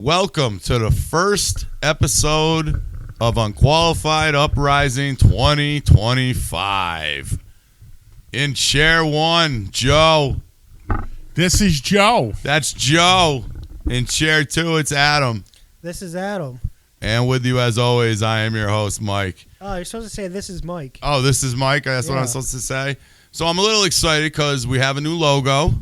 Welcome to the first episode of Unqualified Uprising 2025. In chair one, Joe. This is Joe. That's Joe. In chair two, it's Adam. This is Adam. And with you, as always, I am your host, Mike. Oh, you're supposed to say this is Mike. Oh, this is Mike? That's what I'm supposed to say? So I'm a little excited because we have a new logo.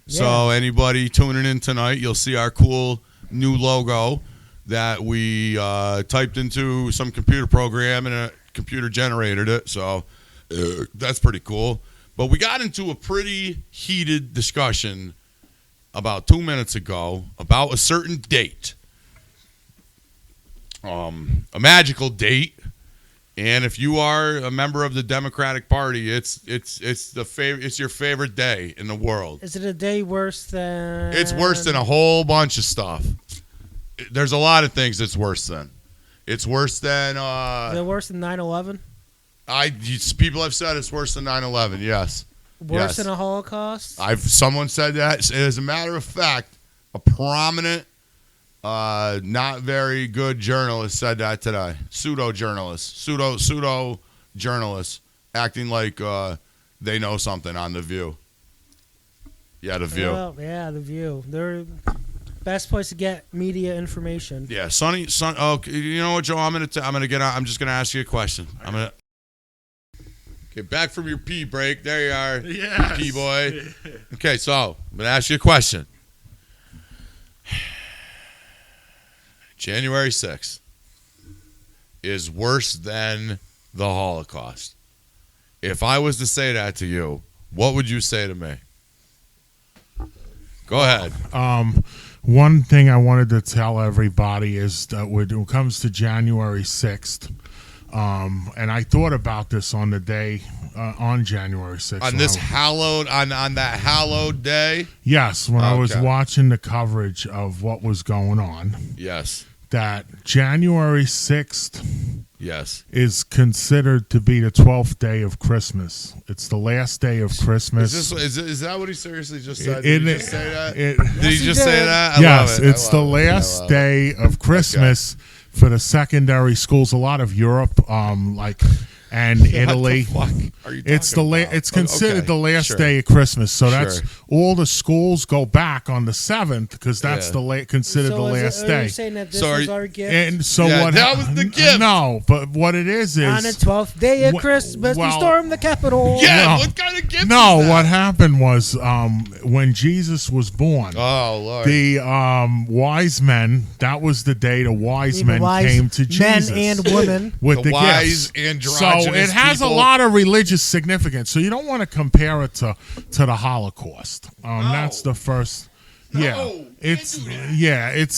So anybody tuning in tonight, you'll see our cool new logo that we typed into some computer program and a computer generated it. So that's pretty cool. But we got into a pretty heated discussion about 2 minutes ago about a certain date. A magical date. And if you are a member of the Democratic Party, it's your favorite day in the world. Is it a day worse than? It's worse than a whole bunch of stuff. There's a lot of things it's worse than. It's worse than. Is it worse than 9/11? People have said it's worse than 9/11. Yes. Worse than a Holocaust? Someone said that. As a matter of fact, a prominent, not very good journalist said that today. Pseudo journalist, acting like they know something on The View. Yeah, The View. Well, yeah, The View. They're best place to get media information. Yeah, Sonny. Oh, you know what, Joe? I'm just gonna ask you a question. Okay, back from your pee break. There you are. Yes. Pee boy. Okay, so I'm gonna ask you a question. January 6th is worse than the Holocaust. If I was to say that to you, what would you say to me? Go ahead. One thing I wanted to tell everybody is that when it comes to January 6th, and I thought about this on the day on January 6th. On this hallowed, on that hallowed day? Yes, when I was watching the coverage of what was going on. Yes. That January 6th is considered to be the 12th day of Christmas. It's the last day of Christmas. Is that what he seriously just said? Did he just say that? Did he just say that? Yes, it's the last day of Christmas for the secondary schools. A lot of Europe, and Italy. What the fuck are you It's it's considered the last day of Christmas. So that's all the schools go back on the 7th because that's considered the last day. Are you saying that this was our gift? And so that was the gift. No, but what it is on the 12th day of Christmas, we stormed the Capitol. Yeah, what kind of gift? No, is that? what happened was when Jesus was born. Oh Lord. The wise men. That was the day the wise men came to Jesus. Men and women with the wise gifts. androgynous So it has people. a lot of religious significance. So you don't want to compare it to the Holocaust. That's the first. It's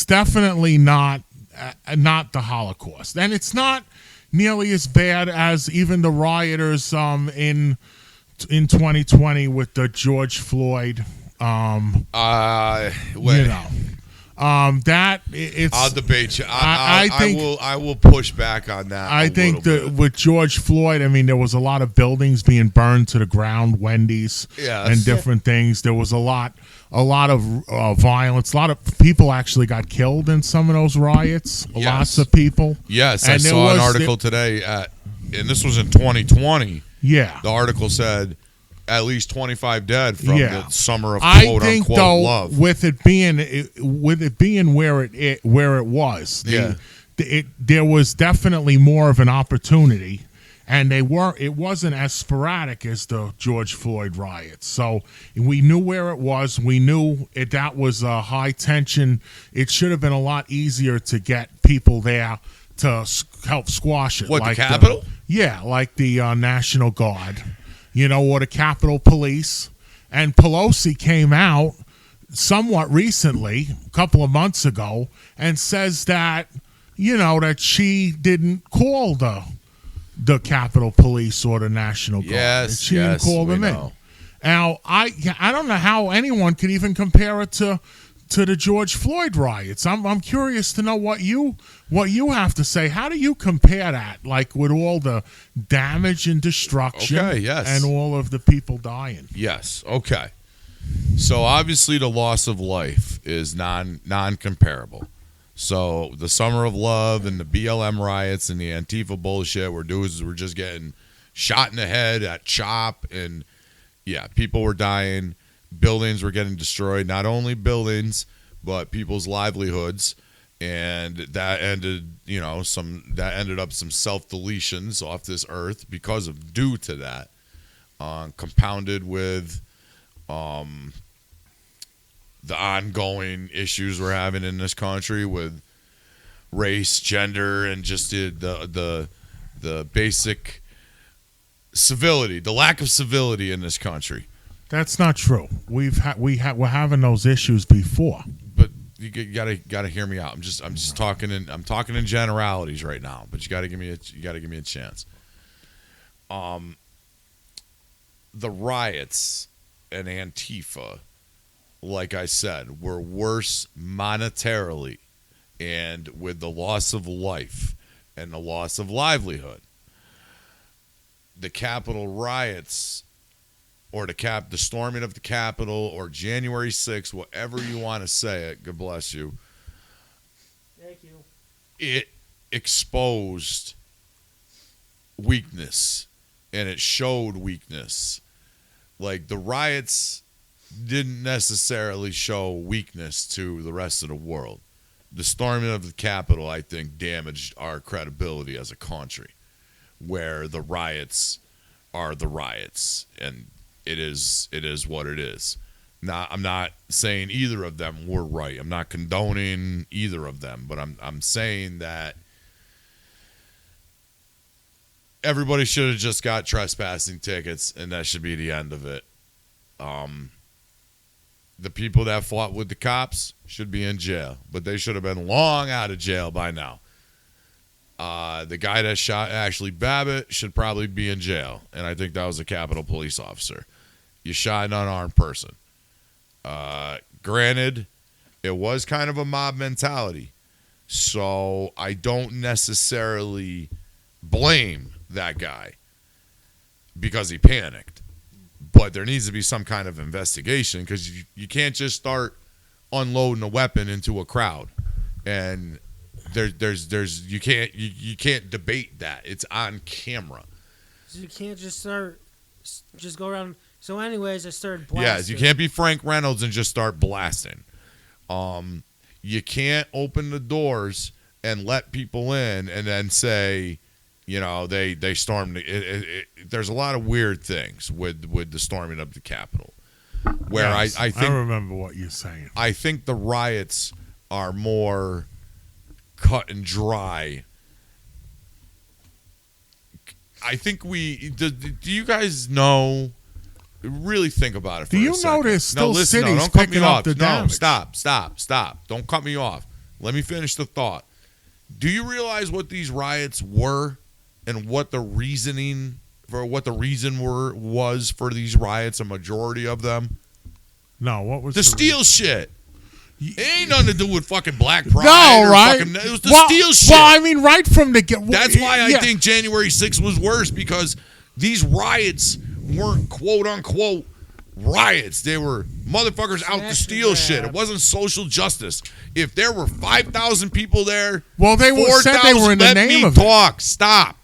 definitely not the Holocaust, and it's not nearly as bad as even the rioters in 2020 with the George Floyd. Wait. That it's. I'll debate you. I think I will push back on that. I think that with George Floyd, I mean, there was a lot of buildings being burned to the ground, Wendy's, and different things. There was a lot of violence. A lot of people actually got killed in some of those riots. Lots of people. Yes, and I saw an article today and this was in 2020. Yeah, the article said at least 25 dead from the summer of I quote think, unquote though, love. With it being where it was, there was definitely more of an opportunity, and it wasn't as sporadic as the George Floyd riots. So we knew where it was. We knew that was a high tension. It should have been a lot easier to get people there to help squash it. What, like the Capitol? Like the National Guard. Or the Capitol Police. And Pelosi came out somewhat recently, a couple of months ago, and says that, that she didn't call the Capitol Police or the National Guard. Yes, she didn't call them in. Now, I don't know how anyone could even compare it to the George Floyd riots. I'm curious to know what you have to say. How do you compare that, like with all the damage and destruction, and all of the people dying? Yes. Okay. So obviously the loss of life is non-comparable. So the Summer of Love and the BLM riots and the Antifa bullshit where dudes were just getting shot in the head at CHOP, and yeah, people were dying, buildings were getting destroyed, not only buildings but people's livelihoods, and that ended up some self-deletions off this earth due to that, compounded with the ongoing issues we're having in this country with race, gender, and just the basic civility, the lack of civility in this country. That's not true. We're having those issues before. But you gotta hear me out. I'm just talking in generalities right now. But you gotta give me a chance. The riots and Antifa, like I said, were worse monetarily and with the loss of life and the loss of livelihood. The Capitol riots, or the storming of the Capitol, or January 6th, whatever you want to say it, God bless you. Thank you. It exposed weakness, and it showed weakness. Like, the riots didn't necessarily show weakness to the rest of the world. The storming of the Capitol, I think, damaged our credibility as a country, where the riots are the riots, and it is what it is. Now, I'm not saying either of them were right. I'm not condoning either of them, but I'm saying that everybody should have just got trespassing tickets, and that should be the end of it. The people that fought with the cops should be in jail, but they should have been long out of jail by now. The guy that shot Ashley Babbitt should probably be in jail, and I think that was a Capitol police officer. You shot an unarmed person. Granted, it was kind of a mob mentality, so I don't necessarily blame that guy because he panicked. But there needs to be some kind of investigation, because you can't just start unloading a weapon into a crowd, and you can't debate that. It's on camera. So you can't just go around. So anyways, I started blasting. Yes, you can't be Frank Reynolds and just start blasting. You can't open the doors and let people in and then say, they stormed. There's a lot of weird things with the storming of the Capitol, where Yes, I think I remember what you're saying. I think the riots are more cut and dry. I think do you guys know? Really think about it for Do you a second. know there's still cities don't cut me picking off. up the No, damage? stop. Don't cut me off. Let me finish the thought. Do you realize what these riots were and what the reason was for these riots, a majority of them? No, what was The steel shit. It ain't nothing to do with fucking Black Pride. No, right? It was the steel shit. Well, I mean, right from the get. That's why I think January 6th was worse, because these riots weren't quote unquote riots. They were motherfuckers out to steal shit. It wasn't social justice. If there were 5,000 people there, Well, they said they were in the name of it. Let me talk. Stop.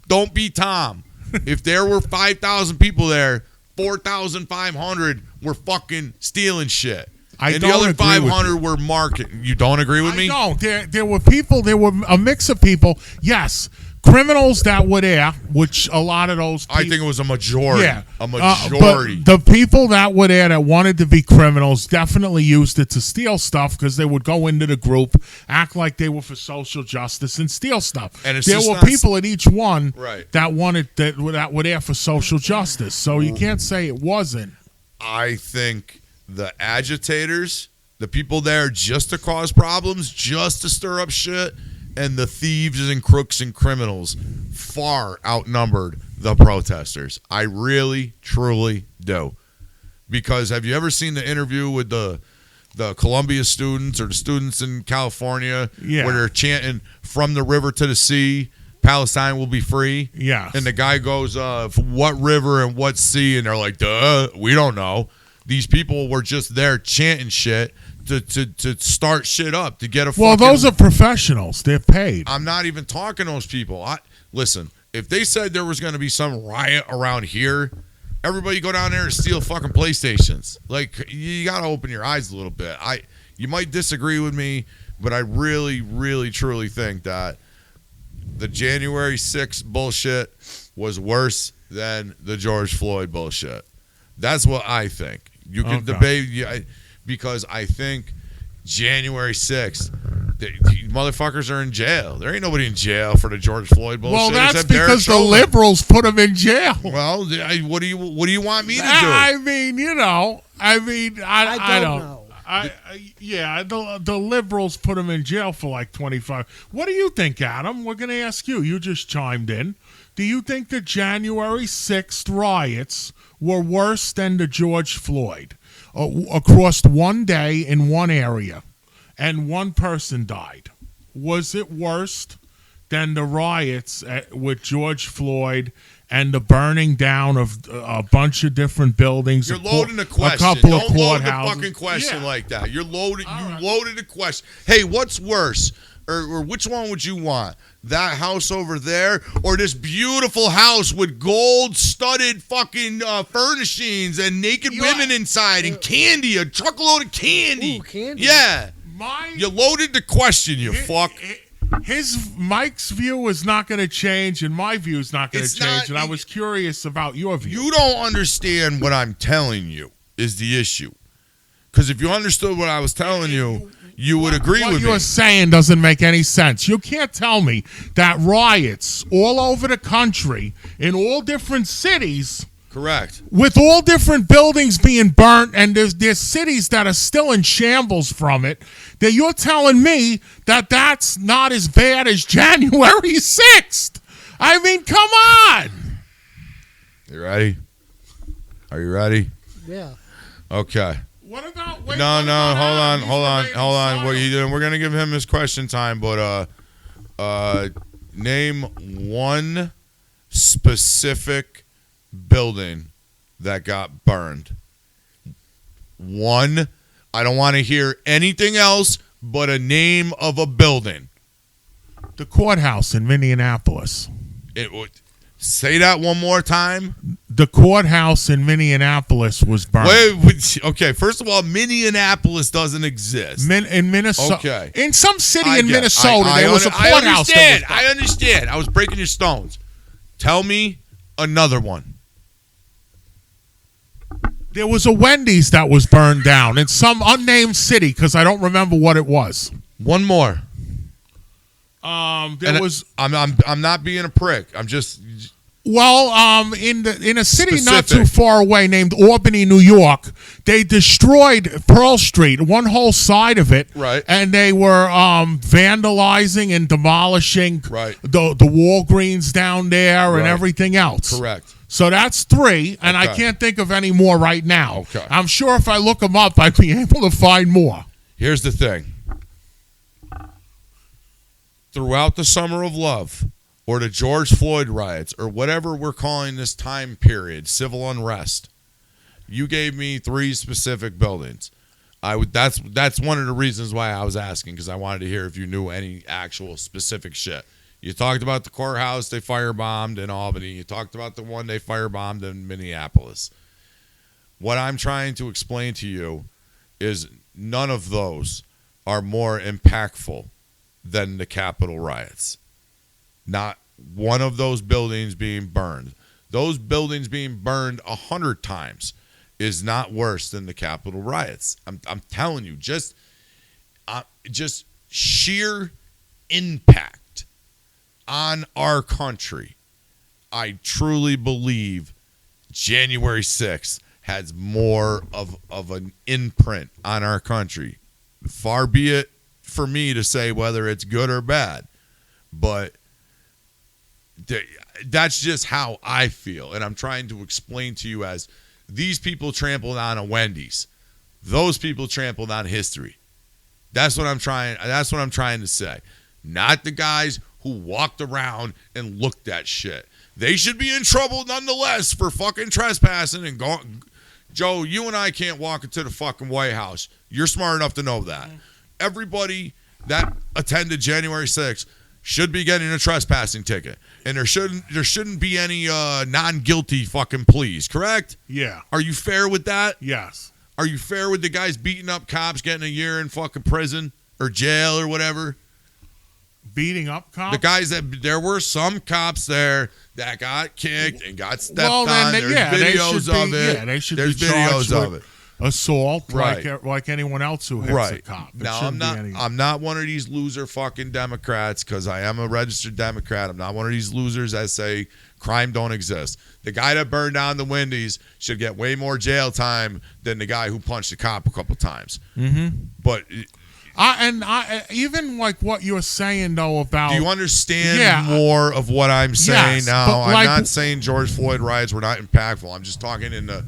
Don't be Tom. If there were 5,000 people there, 4,500 were fucking stealing shit. And the other 500 were marketing. You don't agree with me? No, there were people. There were a mix of people. Yes, criminals that were there, which a lot of those people, I think it was a majority. Yeah, A majority. but the people that were there that wanted to be criminals definitely used it to steal stuff, because they would go into the group, act like they were for social justice, and steal stuff. And it's there just were not people at each one Right. that were there for social justice. So you can't say it wasn't. I think the agitators, the people there just to cause problems, just to stir up shit, and the thieves and crooks and criminals far outnumbered the protesters. I really, truly do. Because have you ever seen the interview with the Columbia students or the students in California where they're chanting, "From the river to the sea, Palestine will be free"? Yeah. And the guy goes, "What river and what sea?" And they're like, "Duh, we don't know." These people were just there chanting shit to start shit up, to get a Well, fucking... those are professionals. They're paid. I'm not even talking to those people. Listen, if they said there was going to be some riot around here, everybody go down there and steal fucking PlayStations. Like, you got to open your eyes a little bit. You might disagree with me, but I really, really, truly think that the January 6th bullshit was worse than the George Floyd bullshit. That's what I think. You can debate, because I think January 6th, the motherfuckers are in jail. There ain't nobody in jail for the George Floyd bullshit. Well, that's except Derek because the Chauvin. liberals put them in jail. Well, what do you want me to do? I mean, I don't know. The liberals put him in jail for like 25. What do you think, Adam? We're going to ask you. You just chimed in. Do you think the January 6th riots were worse than the George Floyd? Across one day in one area, and one person died. Was it worse than the riots with George Floyd and the burning down of a bunch of different buildings? You're loading a question. A couple Don't of courthouses. load the fucking question like that. You're loaded. All You loaded a question. Hey, what's worse? Or which one would you want? That house over there, or this beautiful house with gold-studded fucking furnishings and naked women inside and candy, a truckload of candy? Ooh, candy. Yeah. You loaded the question, you fuck. Mike's view is not going to change, and my view is not going to It's change. not- And I was curious about your view. You don't understand what I'm telling you is the issue. Because if you understood what I was telling you, you would agree with What me. you're saying doesn't make any sense. You can't tell me that riots all over the country in all different cities, Correct. with all different buildings being burnt, and there's cities that are still in shambles from it, that you're telling me that that's not as bad as January 6th. I mean, come on. You ready? Are you ready? Yeah. Okay. What about? Hold on. What are you doing? We're gonna give him his question time, but name one specific building that got burned. One. I don't want to hear anything else but a name of a building. The courthouse in Minneapolis. Say that one more time. The courthouse in Minneapolis was burned. Wait, okay. First of all, Minneapolis doesn't exist. In Minnesota. Okay. In some city I in get- Minnesota, I there was a courthouse. I understand. I was breaking your stones. Tell me another one. There was a Wendy's that was burned down in some unnamed city because I don't remember what it was. One more. There And was I'm not being a prick. I'm just in a city not Specific. too far away named Albany, New York. They destroyed Pearl Street, one whole side of it, Right. And they were vandalizing and demolishing Right. the Walgreens down there and Right. everything else. correct. So that's 3, and I Okay. can't think of any more right now. Okay. I'm sure if I look them up, I'd be able to find more. Here's the thing. Throughout the Summer of Love, or the George Floyd riots, or whatever we're calling this time period, civil unrest, you gave me 3 specific buildings. That's one of the reasons why I was asking, because I wanted to hear if you knew any actual specific shit. You talked about the courthouse they firebombed in Albany. You talked about the one they firebombed in Minneapolis. What I'm trying to explain to you is none of those are more impactful than the Capitol riots. Not one of those buildings being burned. Those buildings being burned 100 times is not worse than the Capitol riots. I'm telling you, just sheer impact on our country. I truly believe January 6th has more of an imprint on our country. Far be it for me to say whether it's good or bad, but that's just how I feel, and I'm trying to explain to you as these people trampled on a Wendy's. Those people trampled on history. That's what I'm trying to say. Not the guys who walked around and looked at shit. They should be in trouble nonetheless for fucking trespassing and Joe, you and I can't walk into the fucking White House. You're smart enough to know that. Everybody that attended January 6th should be getting a trespassing ticket. And there shouldn't be any non-guilty fucking pleas, correct? Yeah. Are you fair with that? Yes. Are you fair with the guys beating up cops getting a year in fucking prison or jail or whatever? Beating up cops? The guys there were some cops there that got kicked and got stepped on. There's they videos should of be, it. Yeah, they should There's be charged videos of with it. Assault, Right. like anyone else who hits a cop. It Now shouldn't be any- I'm not one of these loser fucking Democrats because I am a registered Democrat. I'm not one of these losers that say crime don't exist. The guy that burned down the Wendy's should get way more jail time than the guy who punched a cop a couple times. Mm-hmm. But I even like what you're saying though about. do you understand more of what I'm saying yes, now? but I'm like- not saying George Floyd riots were not impactful. I'm just talking in the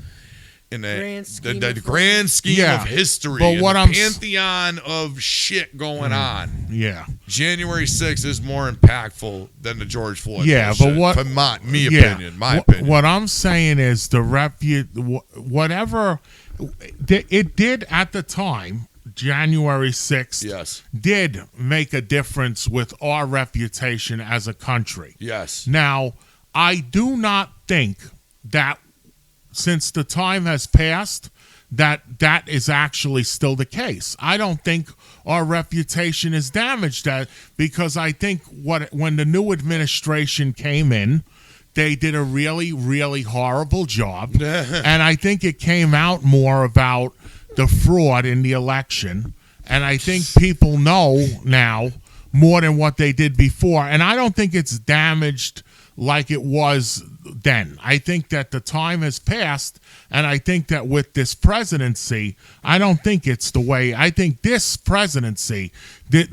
grand scheme Yeah, of history, but and what the I'm pantheon of shit going on. Yeah. January 6th is more impactful than the George Floyd. Yeah, bullshit, but what? for my Yeah. opinion. What I'm saying is whatever it did at the time, January 6th, Yes. did make a difference with our reputation as a country. Yes. Now, I do not think that since the time has passed, that is actually still the case. I don't think our reputation is damaged because I think when the new administration came in, they did a really, really horrible job. And I think it came out more about the fraud in the election. And I think people know now more than what they did before. And I don't think it's damaged like it was then. I think that the time has passed, and I think that with this presidency, I don't think it's the way. I think this presidency,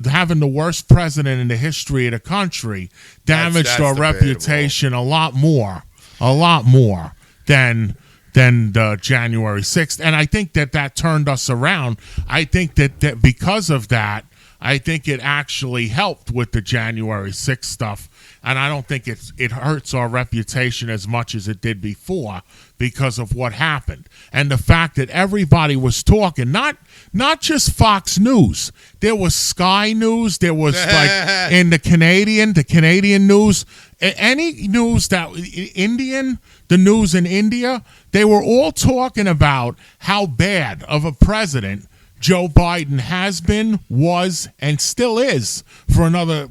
having the worst president in the history of the country, damaged that's our debatable. reputation a lot more than the January 6th. And I think that turned us around. I think that because of that, I think it actually helped with the January 6th stuff. And I don't think it hurts our reputation as much as it did before because of what happened. And the fact that everybody was talking, not just Fox News. There was Sky News. There was like in the Canadian news, any news the news in India, they were all talking about how bad of a president Joe Biden has been, was, and still is for another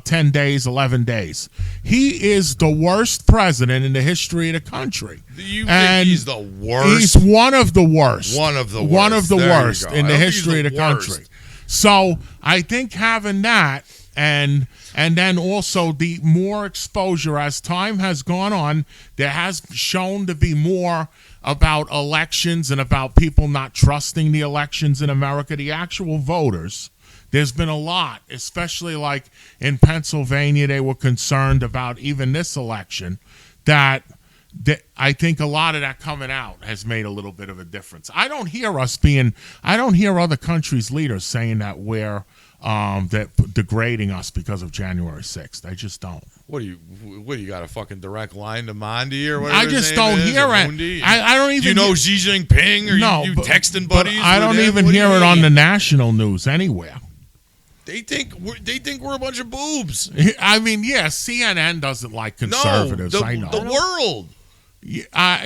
10 days, 11 days. He is the worst president in the history of the country. Do you think he's the worst? He's one of the worst. One of the worst go. in the I hope history of he's the the worst. country. So I think having that and then also the more exposure as time has gone on, there has shown to be more about elections and about people not trusting the elections in America, the actual voters. There's been a lot, especially like in Pennsylvania, they were concerned about even this election, that I think a lot of that coming out has made a little bit of a difference. I don't hear other countries' leaders saying that we're that degrading us because of January 6th. I just don't. What do you got a fucking direct line to Mondi or whatever? I just don't hear it. I don't even. Do you know Xi Jinping or you texting buddies? But I don't even hear it on the national news anywhere. They think we're a bunch of boobs. I mean, yeah, CNN doesn't like conservatives. No, I know the world.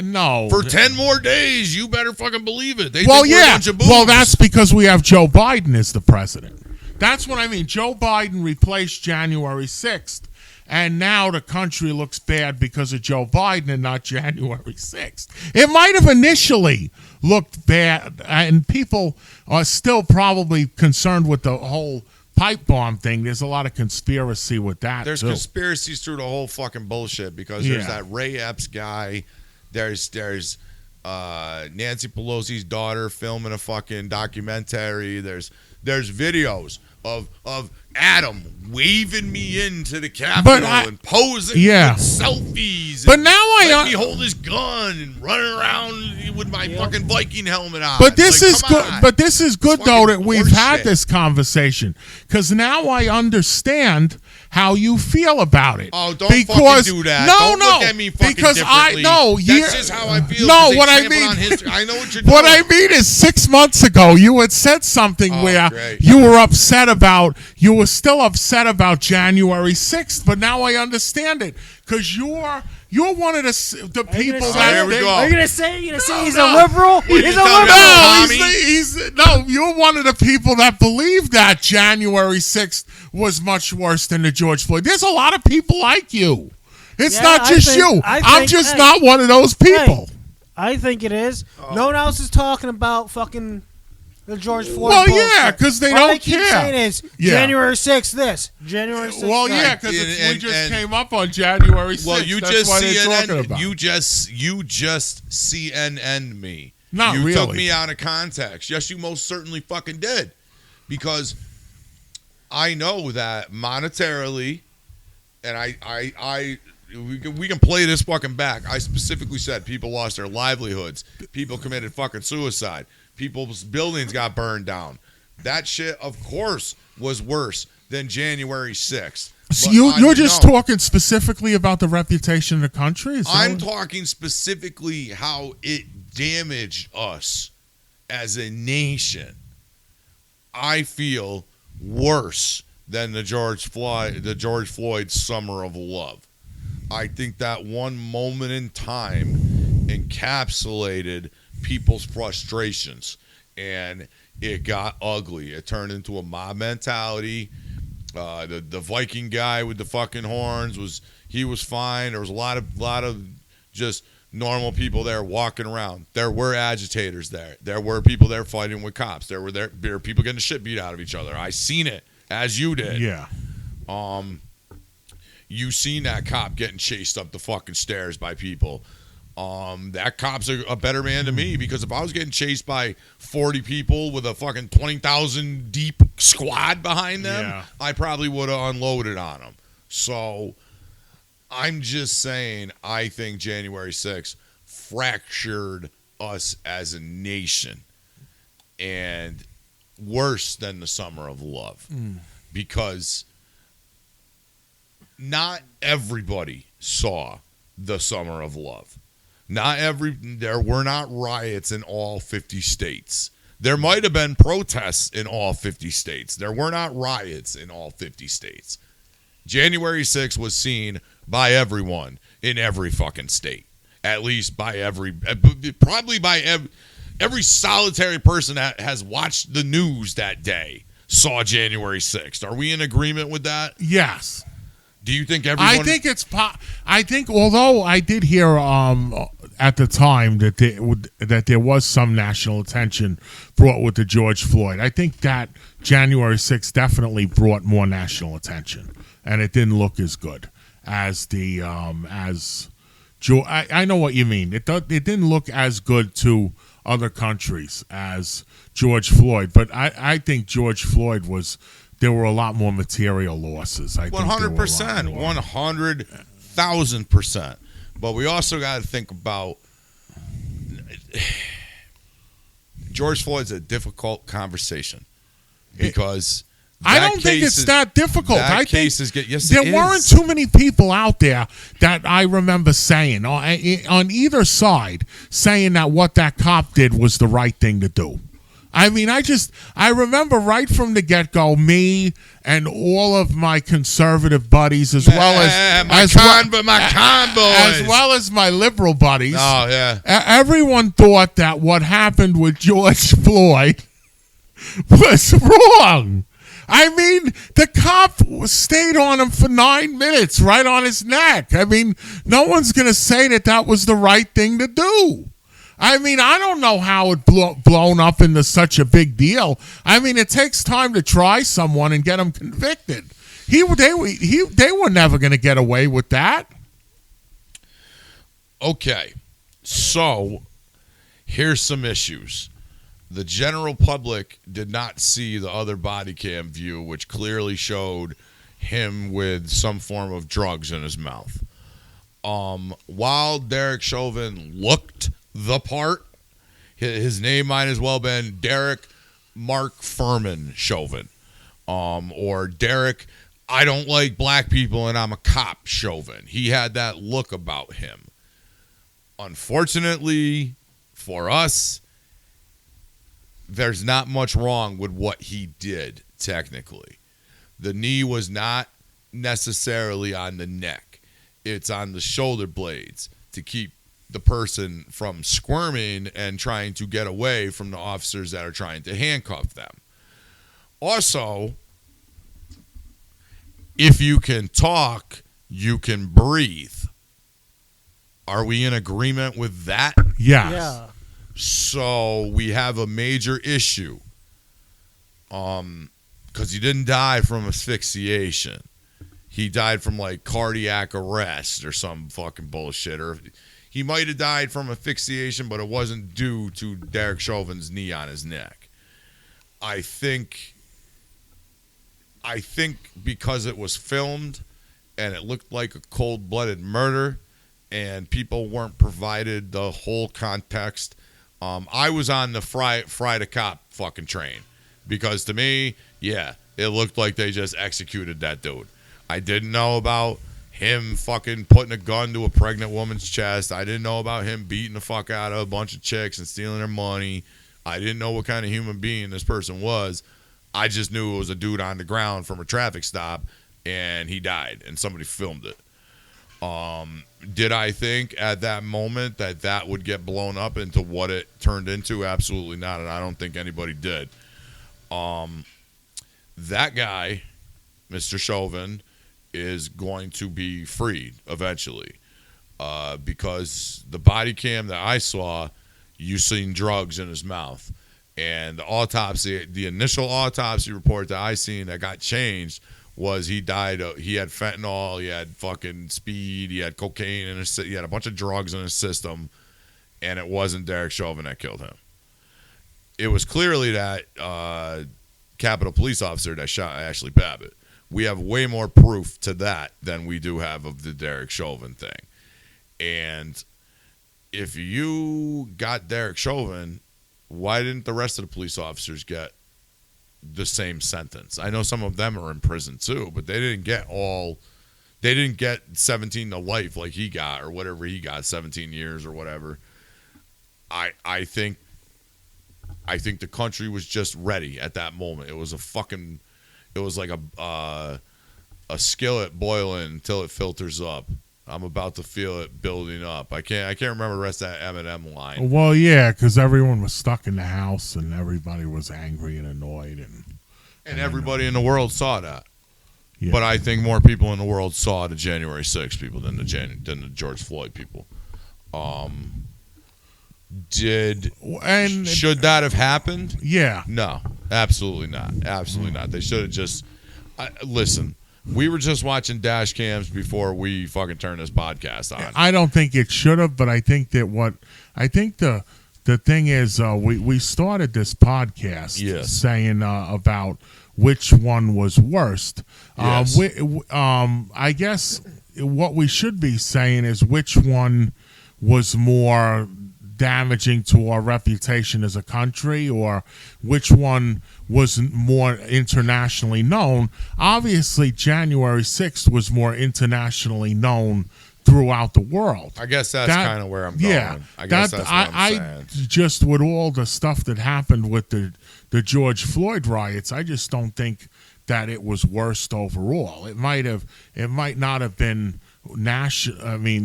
No. For 10 more days, you better fucking believe it. They think we're a bunch of boobs. Well, that's because we have Joe Biden as the president. That's what I mean. Joe Biden replaced January 6th, and now the country looks bad because of Joe Biden and not January 6th. It might have initially looked bad, and people are still probably concerned with the whole pipe bomb thing. There's a lot of conspiracy with that. There's too. conspiracies through the whole fucking bullshit because there's that Ray Epps guy. There's Nancy Pelosi's daughter filming a fucking documentary. There's videos of Adam waving me into the Capitol and posing with selfies. But now I me hold his gun and running around with my fucking Viking helmet on. But this is good. But this is good though that we've had shit. this conversation, because now I understand how you feel about it. Oh, don't fucking do that. Don't look at me fucking because differently. That's just how I feel. No, what I mean. I know what you're doing. What I mean is 6 months ago you had said something where you were upset about. You were still upset about January 6th, but now I understand it, because you're one of the people that. Here we go. Are you gonna say he's a liberal? He's a liberal. No, you're one of the people that believe that January 6th was much worse than the George Floyd. There's a lot of people like you. It's not just you. I'm just not one of those people. I think it is. No one else is talking about fucking the George Floyd. Well, bullshit. yeah, because they All don't they keep care. saying is January 6th this, January 6th Well, that. yeah, because we just came up on January 6th. Well, you That's just what they're talking CNN. about. You just CNN me. Not you really. took me out of context. Yes, you most certainly fucking did, because I know that monetarily, and we can play this fucking back. I specifically said people lost their livelihoods. People committed fucking suicide. People's buildings got burned down. That shit, of course, was worse than January 6th. So you're just talking specifically about the reputation of the country? I'm talking specifically how it damaged us as a nation. I feel worse than the George Floyd Summer of Love. I think that one moment in time encapsulated people's frustrations, and it got ugly. It turned into a mob mentality. The Viking guy with the fucking horns was fine. There was a lot of just normal people there walking around. There were agitators there. There were people there fighting with cops. There were people getting the shit beat out of each other. I seen it, as you did. Yeah. You seen that cop getting chased up the fucking stairs by people. That cop's a better man to me, because if I was getting chased by 40 people with a fucking 20,000 deep squad behind them, I probably would have unloaded on them. So I'm just saying, I think January 6th fractured us as a nation, and worse than the Summer of Love, because not everybody saw the Summer of Love. There were not riots in all 50 states. There might have been protests in all 50 states. There were not riots in all 50 states. January 6th was seen by everyone in every fucking state. At least by probably by every solitary person that has watched the news that day saw January 6th. Are we in agreement with that? Yes. Do you think everyone... I think although I did hear at the time that there was some national attention brought with the George Floyd, I think that January 6th definitely brought more national attention, and it didn't look as good as I know what you mean. It didn't look as good to other countries as George Floyd, but I think George Floyd was... There were a lot more material losses. 100%, 100,000%. But we also got to think about George Floyd's a difficult conversation, because I don't think it's that difficult. I think there weren't too many people out there that I remember saying on either side saying that what that cop did was the right thing to do. I mean, I remember right from the get-go, me and all of my conservative buddies, as well as my liberal buddies. Oh, yeah. Everyone thought that what happened with George Floyd was wrong. I mean, the cop stayed on him for 9 minutes, right on his neck. I mean, no one's going to say that was the right thing to do. I mean, I don't know how it blown up into such a big deal. I mean, it takes time to try someone and get them convicted. They were never going to get away with that. Okay, so here's some issues. The general public did not see the other body cam view, which clearly showed him with some form of drugs in his mouth. While Derek Chauvin looked the part, his name might as well have been Derek Mark Furman Chauvin, or Derek I don't like black people and I'm a cop Chauvin. He had that look about him. Unfortunately for us, there's not much wrong with what he did technically. The knee was not necessarily on the neck. It's on the shoulder blades to keep the person from squirming and trying to get away from the officers that are trying to handcuff them. Also, if you can talk, you can breathe. Are we in agreement with that? Yes. Yeah. So we have a major issue. Because he didn't die from asphyxiation. He died from like cardiac arrest or some fucking bullshit. Or he might have died from asphyxiation, but it wasn't due to Derek Chauvin's knee on his neck. I think because it was filmed and it looked like a cold-blooded murder and people weren't provided the whole context. I was on the fry the cop fucking train because to me, yeah, it looked like they just executed that dude. I didn't know about him fucking putting a gun to a pregnant woman's chest. I didn't know about him beating the fuck out of a bunch of chicks and stealing their money. I didn't know what kind of human being this person was. I just knew it was a dude on the ground from a traffic stop, and he died, and somebody filmed it. Did I think at that moment that would get blown up into what it turned into? Absolutely not, and I don't think anybody did. That guy, Mr. Chauvin, is going to be freed eventually because the body cam that I saw, you seen drugs in his mouth. And the initial autopsy report that I seen that got changed was he died. He had fentanyl, he had fucking speed, he had cocaine in his, he had a bunch of drugs in his system, and it wasn't Derek Chauvin that killed him. It was clearly that Capitol police officer that shot Ashley Babbitt. We have way more proof to that than we do have of the Derek Chauvin thing. And if you got Derek Chauvin, why didn't the rest of the police officers get the same sentence? I know some of them are in prison too, but they didn't get 17 to life like he got or whatever he got, 17 years or whatever. I think the country was just ready at that moment. It was like a skillet boiling until it filters up. I'm about to feel it building up. I can't remember the rest of that Eminem line. Well, yeah, because everyone was stuck in the house and everybody was angry and annoyed, and everybody in the world saw that. Yeah. But I think more people in the world saw the January 6th people than the George Floyd people. Should that have happened? Yeah. No, absolutely not. Absolutely not. They should have just listen. We were just watching dash cams before we fucking turned this podcast on. I don't think it should have, but I think that the thing is, we started this podcast saying about which one was worst. Yes. I guess what we should be saying is which one was more damaging to our reputation as a country, or which one was more internationally known. Obviously, January 6th was more internationally known throughout the world. I guess that's kind of where I'm going. Yeah, I guess that's what I'm saying. Just with all the stuff that happened with the George Floyd riots, I just don't think that it was worst overall. It might not have been nationally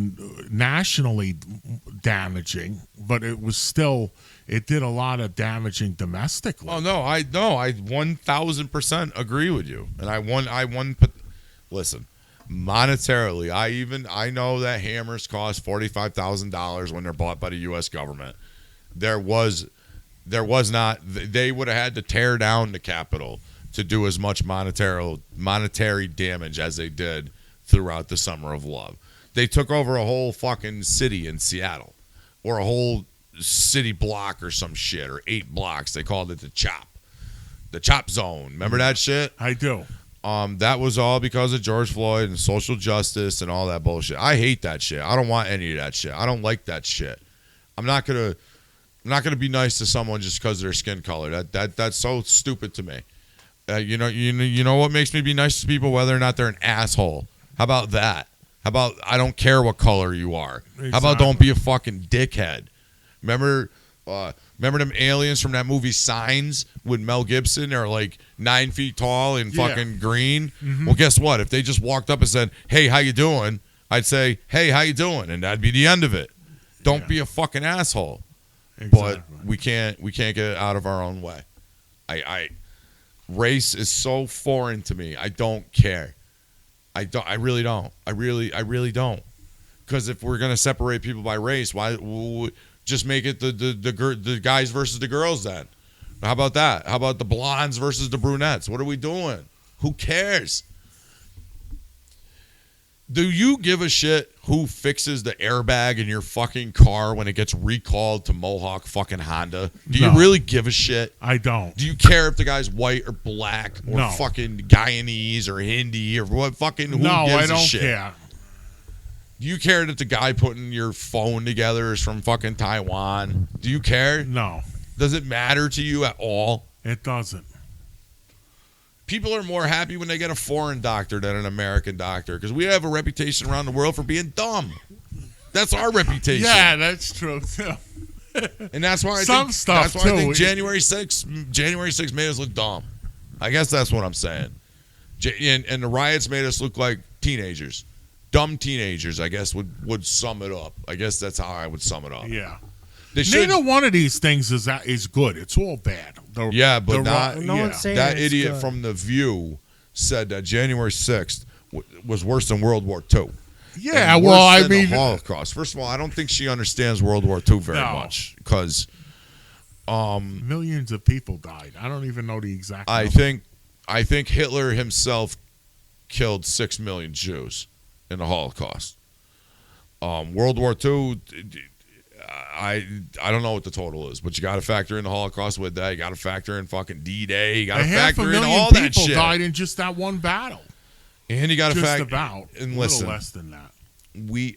damaging, but it did a lot of damaging domestically. Oh no, I 1000% agree with you. And listen, monetarily, I know that hammers cost $45,000 when they're bought by the US government. There was not, they would have had to tear down the Capitol to do as much monetary damage as they did throughout the Summer of Love. They took over a whole fucking city in Seattle, or a whole city block or some shit, or 8 blocks. They called it the Chop Zone. Remember that shit? I do. That was all because of George Floyd and social justice and all that bullshit. I hate that shit. I don't want any of that shit. I don't like that shit. I'm not gonna be nice to someone just because of their skin color. That's so stupid to me. You know what makes me be nice to people? Whether or not they're an asshole. How about that? How about I don't care what color you are? Exactly. How about don't be a fucking dickhead? Remember them aliens from that movie Signs with Mel Gibson? They're like 9 feet tall and fucking green. Mm-hmm. Well, guess what? If they just walked up and said, "Hey, how you doing?" I'd say, "Hey, how you doing?" And that'd be the end of it. Don't be a fucking asshole. Exactly. But we can't get it out of our own way. Race is so foreign to me. I don't care. I really don't. I really don't. Because if we're gonna separate people by race, why just make it the guys versus the girls then? How about that? How about the blondes versus the brunettes? What are we doing? Who cares? Do you give a shit who fixes the airbag in your fucking car when it gets recalled to Mohawk fucking Honda? Do you really give a shit? I don't. Do you care if the guy's white or black or No. fucking Guyanese or Hindi or what fucking who No, gives I don't a shit? care. Do you care that the guy putting your phone together is from fucking Taiwan? Do you care? No, Does it matter to you at all? it doesn't. People are more happy when they get a foreign doctor than an American doctor because we have a reputation around the world for being dumb. That's our reputation. Yeah, that's true too. And that's why I Some think stuff, that's why I too. think January 6th made us look dumb. I guess that's what I'm saying. And the riots made us look like teenagers. Dumb teenagers, I guess, would sum it up. I guess that's how I would sum it up. Yeah. They should, Neither one of these things is good. It's all bad. but not No one's saying that it's idiot good. from The View said that January 6th was worse than World War II. Yeah, And well, worse I than mean, the Holocaust. First of all, I don't think she understands World War II very No. much because millions of people died. I don't even know the exact I number. think Hitler himself killed 6 million Jews in the Holocaust. World War II, I don't know what the total is, but you got to factor in the Holocaust with that. You got to factor in fucking D-Day. You got to factor in all that people shit. died in just that one battle. And you got to Just factor about. and a listen. little less than that.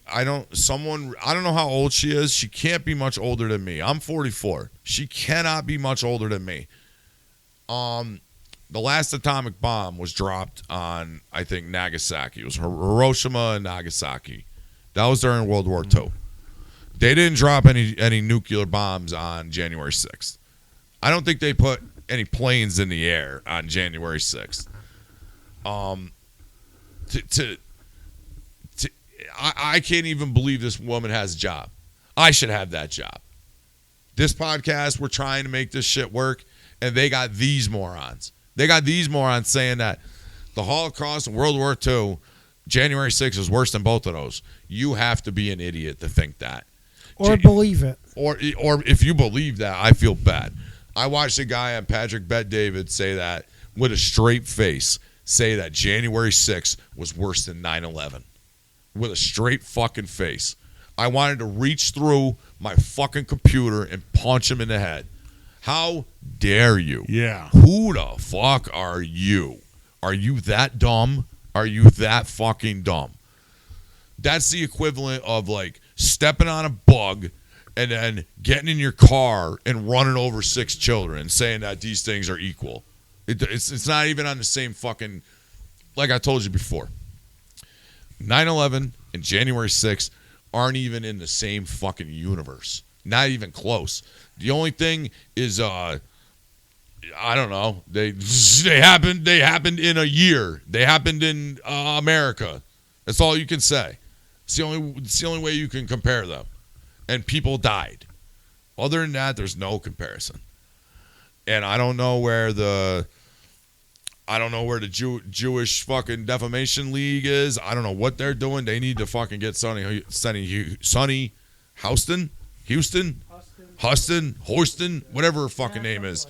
I don't know how old she is. She can't be much older than me. I'm 44. She cannot be much older than me. The last atomic bomb was dropped on, I think, Nagasaki. It was Hiroshima and Nagasaki. That was during World War II. They didn't drop any nuclear bombs on January 6th. I don't think they put any planes in the air on January 6th. I can't even believe this woman has a job. I should have that job. This podcast, we're trying to make this shit work, and they got these morons. They got these morons saying that the Holocaust and World War II, January 6th is worse than both of those. You have to be an idiot to think that. Or believe it. Or if you believe that, I feel bad. I watched a guy on Patrick Bet-David say that with a straight face, say that January 6th was worse than 9/11. With a straight fucking face. I wanted to reach through my fucking computer and punch him in the head. How dare you? Yeah. Who the fuck are you? Are you that dumb? Are you that fucking dumb? That's the equivalent of like stepping on a bug and then getting in your car and running over 6 children and saying that these things are equal. It's not even on the same fucking, like I told you before. 9/11 and January 6th aren't even in the same fucking universe. Not even close. The only thing is, I don't know. They happened in a year. They happened in America. That's all you can say. It's the only way you can compare them. And people died. Other than that, there's no comparison. And I don't know where the Jewish fucking defamation league is. I don't know what they're doing. They need to fucking get Sonny Houston, whatever her fucking name is.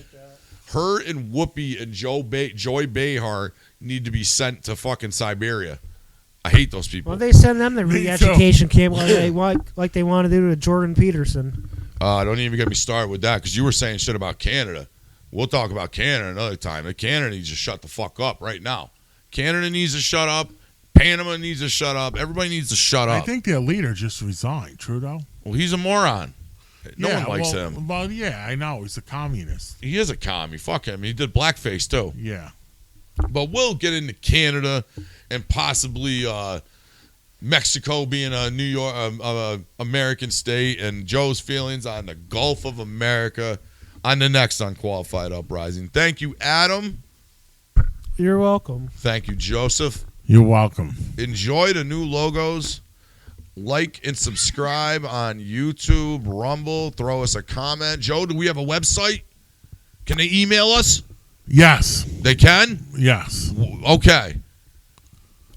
Her and Whoopi and Joy Behar need to be sent to fucking Siberia. I hate those people. Well, they send them to Me re-education camp like they want to do to Jordan Peterson. Don't even get me started with that because you were saying shit about Canada. We'll talk about Canada another time. Canada needs to shut the fuck up right now. Canada needs to shut up. Panama needs to shut up. Everybody needs to shut I up. think their leader just resigned. Trudeau. Well, he's a moron. No one likes him. Well, yeah, I know. He's a communist. He is a commie. Fuck him. He did blackface too. Yeah. But we'll get into Canada and possibly Mexico being a New York American state, and Joe's feelings on the Gulf of America on the next Unqualified Uprising. Thank you, Adam. You're welcome. Thank you, Joseph. You're welcome. Enjoy the new logos. Like and subscribe on YouTube, Rumble. Throw us a comment. Joe, do we have a website? Can they email us? Yes. They can? Yes. Okay.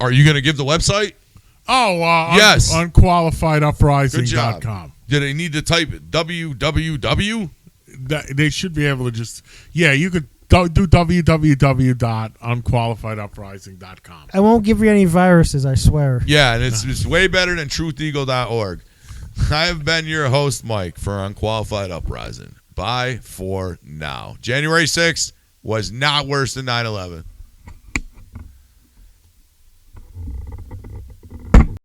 Are you going to give the website? Oh, yes. Unqualifieduprising.com. Do they need to type it? www? They should be able to just, you could do www.unqualifieduprising.com. I won't give you any viruses, I swear. Yeah, and it's way better than trutheagle.org. I have been your host, Mike, for Unqualified Uprising. Bye for now. January 6th was not worse than 9/11.